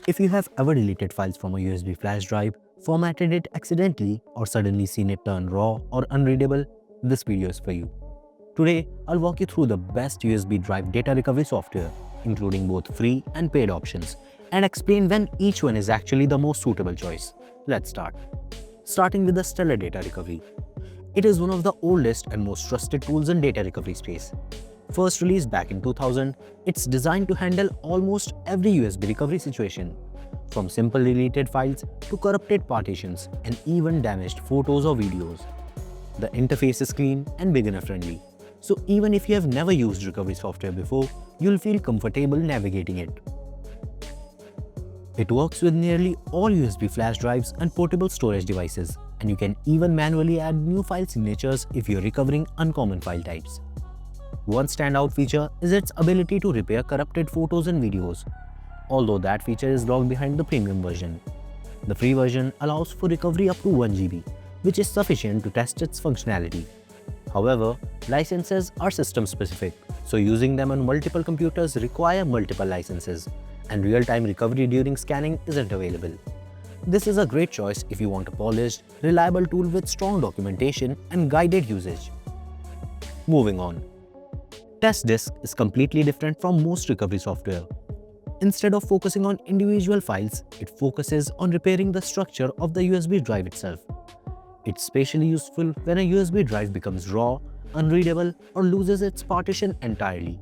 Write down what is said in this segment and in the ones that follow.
If you have ever deleted files from a USB flash drive, formatted it accidentally, or suddenly seen it turn raw or unreadable, this video is for you. Today, I'll walk you through the best USB drive data recovery software, including both free and paid options, and explain when each one is actually the most suitable choice. Let's start. Starting with the Stellar Data Recovery. It is one of the oldest and most trusted tools in data recovery space. First released back in 2000, it's designed to handle almost every USB recovery situation, from simple deleted files to corrupted partitions and even damaged photos or videos. The interface is clean and beginner-friendly, so even if you have never used recovery software before, you'll feel comfortable navigating it. It works with nearly all USB flash drives and portable storage devices, and you can even manually add new file signatures if you're recovering uncommon file types. One standout feature is its ability to repair corrupted photos and videos, although that feature is locked behind the premium version. The free version allows for recovery up to 1 GB, which is sufficient to test its functionality. However, licenses are system-specific, so using them on multiple computers require multiple licenses, and real-time recovery during scanning isn't available. This is a great choice if you want a polished, reliable tool with strong documentation and guided usage. Moving on. TestDisk is completely different from most recovery software. Instead of focusing on individual files, it focuses on repairing the structure of the USB drive itself. It's especially useful when a USB drive becomes raw, unreadable, or loses its partition entirely.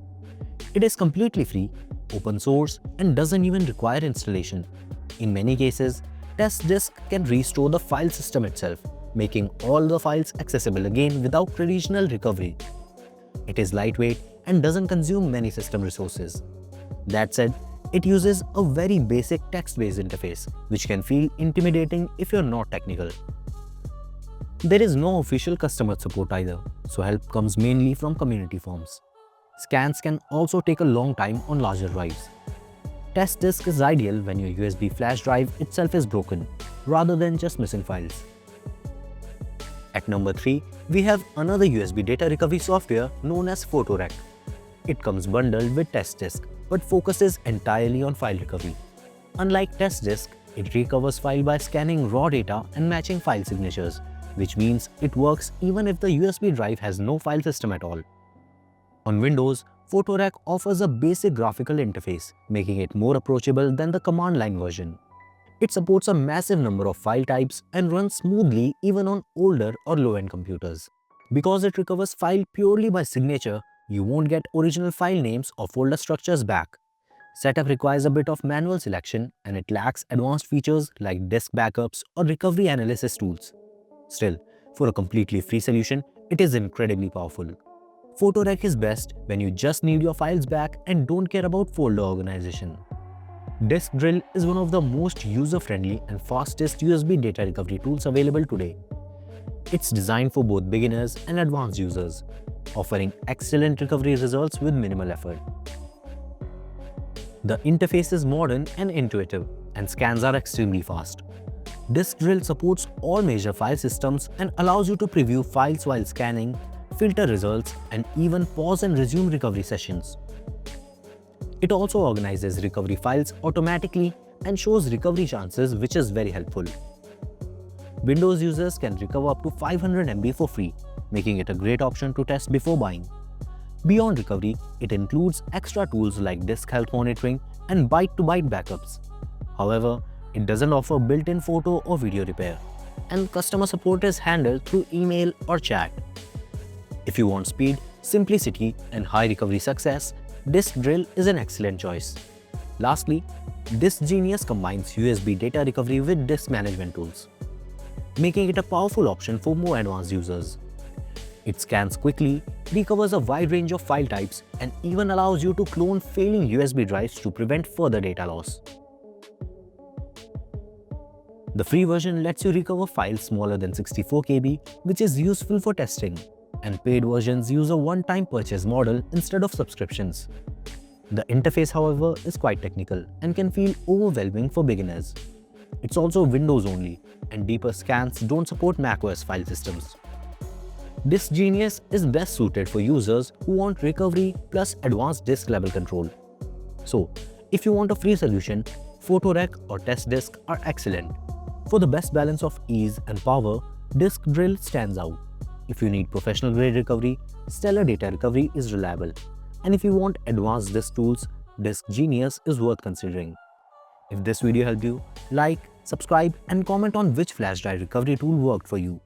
It is completely free, open source, and doesn't even require installation. In many cases, TestDisk can restore the file system itself, making all the files accessible again without traditional recovery. It is lightweight and doesn't consume many system resources. That said, it uses a very basic text-based interface, which can feel intimidating if you're not technical. There is no official customer support either, so help comes mainly from community forums. Scans can also take a long time on larger drives. TestDisk is ideal when your USB flash drive itself is broken, rather than just missing files. At number 3, we have another USB data recovery software known as PhotoRec. It comes bundled with TestDisk, but focuses entirely on file recovery. Unlike TestDisk, it recovers file by scanning raw data and matching file signatures, which means it works even if the USB drive has no file system at all. On Windows, PhotoRec offers a basic graphical interface, making it more approachable than the command line version. It supports a massive number of file types and runs smoothly even on older or low-end computers. Because it recovers file purely by signature, you won't get original file names or folder structures back. Setup requires a bit of manual selection, and it lacks advanced features like disk backups or recovery analysis tools. Still, for a completely free solution, it is incredibly powerful. PhotoRec is best when you just need your files back and don't care about folder organization. Disk Drill is one of the most user-friendly and fastest USB data recovery tools available today. It's designed for both beginners and advanced users, offering excellent recovery results with minimal effort. The interface is modern and intuitive, and scans are extremely fast. Disk Drill supports all major file systems and allows you to preview files while scanning, filter results, and even pause and resume recovery sessions. It also organizes recovery files automatically and shows recovery chances, which is very helpful. Windows users can recover up to 500 MB for free, making it a great option to test before buying. Beyond recovery, it includes extra tools like disk health monitoring and byte-to-byte backups. However, it doesn't offer built-in photo or video repair, and customer support is handled through email or chat. If you want speed, simplicity, and high recovery success, Disk Drill is an excellent choice. Lastly, Disk Genius combines USB data recovery with disk management tools, making it a powerful option for more advanced users. It scans quickly, recovers a wide range of file types, and even allows you to clone failing USB drives to prevent further data loss. The free version lets you recover files smaller than 64 KB, which is useful for testing, and paid versions use a one-time purchase model instead of subscriptions. The interface, however, is quite technical and can feel overwhelming for beginners. It's also Windows only, and deeper scans don't support macOS file systems. Disk Genius is best suited for users who want recovery plus advanced disk level control. So, If you want a free solution, PhotoRec or TestDisk are excellent. For the best balance of ease and power, Disk Drill stands out. If you need professional grade recovery, Stellar Data Recovery is reliable. And if you want advanced disk tools, Disk Genius is worth considering. If this video helped you, like, subscribe and comment on which flash drive recovery tool worked for you.